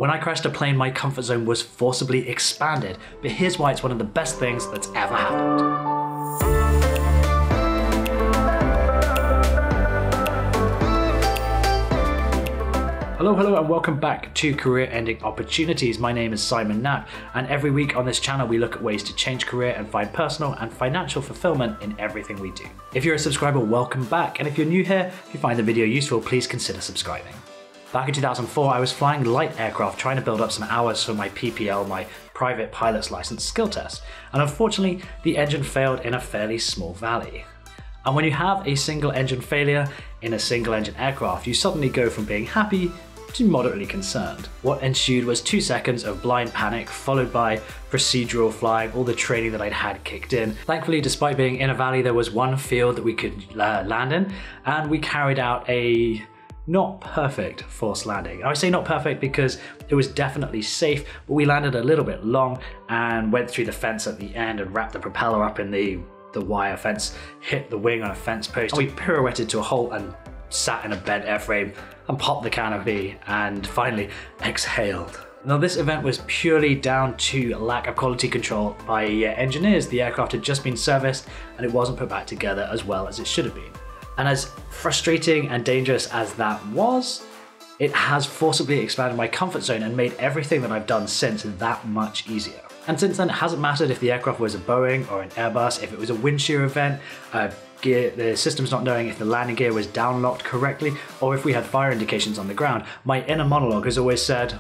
When I crashed a plane, my comfort zone was forcibly expanded, but here's why it's one of the best things that's ever happened. Hello and welcome back to Career-Ending Opportunities. My name is Simon Knapp, and every week on this channel we look at ways to change career and find personal and financial fulfillment in everything we do. If you're a subscriber, welcome back, and if you're new here, if you find the video useful, please consider subscribing. Back in 2004, I was flying light aircraft trying to build up some hours for my PPL, my private pilot's license skill test, and unfortunately the engine failed in a fairly small valley. And when you have a single engine failure in a single engine aircraft, you suddenly go from being happy to moderately concerned. What ensued was 2 seconds of blind panic, followed by procedural flying, all the training that I'd had kicked in. Thankfully, despite being in a valley, there was one field that we could land in, and we carried out a not perfect forced landing. I say not perfect because it was definitely safe, but we landed a little bit long and went through the fence at the end and wrapped the propeller up in the wire fence, hit the wing on a fence post. We pirouetted to a halt and sat in a bent airframe and popped the canopy and finally exhaled. Now this event was purely down to lack of quality control by engineers. The aircraft had just been serviced and it wasn't put back together as well as it should have been. And as frustrating and dangerous as that was, it has forcibly expanded my comfort zone and made everything that I've done since that much easier. And since then, it hasn't mattered if the aircraft was a Boeing or an Airbus, if it was a wind shear event, the system's not knowing if the landing gear was down locked correctly, or if we had fire indications on the ground. My inner monologue has always said,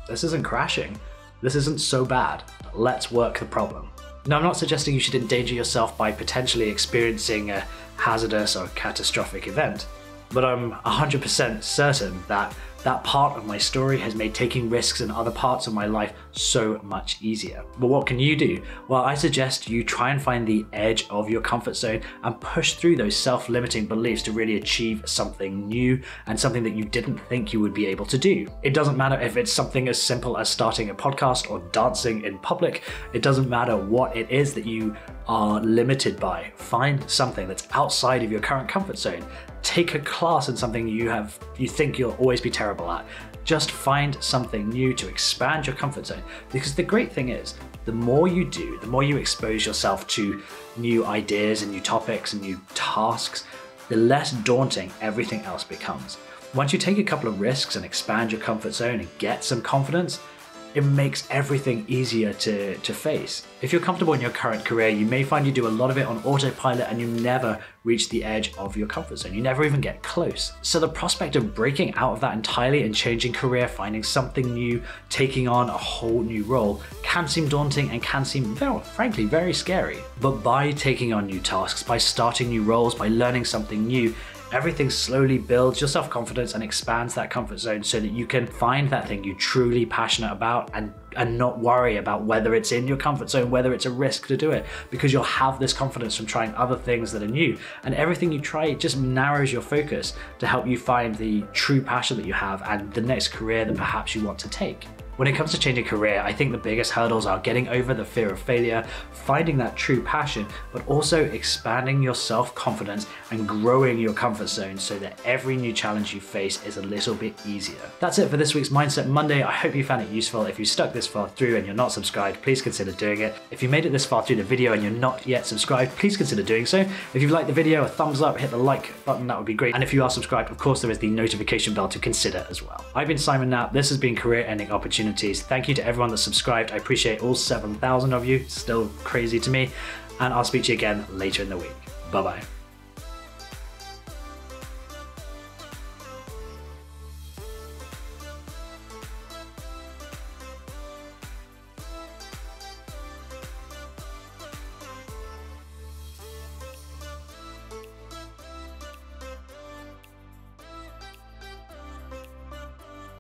this isn't crashing. This isn't so bad. Let's work the problem. Now, I'm not suggesting you should endanger yourself by potentially experiencing a hazardous or catastrophic event, but I'm 100% certain that that part of my story has made taking risks in other parts of my life so much easier. But what can you do? Well, I suggest you try and find the edge of your comfort zone and push through those self-limiting beliefs to really achieve something new and something that you didn't think you would be able to do. It doesn't matter if it's something as simple as starting a podcast or dancing in public. It doesn't matter what it is that you are limited by. Find something that's outside of your current comfort zone. Take a class in something you think you'll always be terrible at. Just find something new to expand your comfort zone. Because the great thing is, the more you do, the more you expose yourself to new ideas and new topics and new tasks, the less daunting everything else becomes. Once you take a couple of risks and expand your comfort zone and get some confidence, it makes everything easier to face. If you're comfortable in your current career, you may find you do a lot of it on autopilot and you never reach the edge of your comfort zone. You never even get close. So the prospect of breaking out of that entirely and changing career, finding something new, taking on a whole new role can seem daunting and can seem, frankly, very scary. But by taking on new tasks, by starting new roles, by learning something new, everything slowly builds your self-confidence and expands that comfort zone so that you can find that thing you're truly passionate about and not worry about whether it's in your comfort zone, whether it's a risk to do it, because you'll have this confidence from trying other things that are new. And everything you try just narrows your focus to help you find the true passion that you have and the next career that perhaps you want to take. When it comes to changing career, I think the biggest hurdles are getting over the fear of failure, finding that true passion, but also expanding your self-confidence and growing your comfort zone so that every new challenge you face is a little bit easier. That's it for this week's Mindset Monday. I hope you found it useful. If you stuck this far through and you're not subscribed, please consider doing it. If you made it this far through the video and you're not yet subscribed, please consider doing so. If you've liked the video, a thumbs up, hit the like button, that would be great. And if you are subscribed, of course, there is the notification bell to consider as well. I've been Simon Knapp. This has been Career-Ending Opportunities. Thank you to everyone that subscribed. I appreciate all 7,000 of you. Still crazy to me. And I'll speak to you again later in the week. Bye-bye.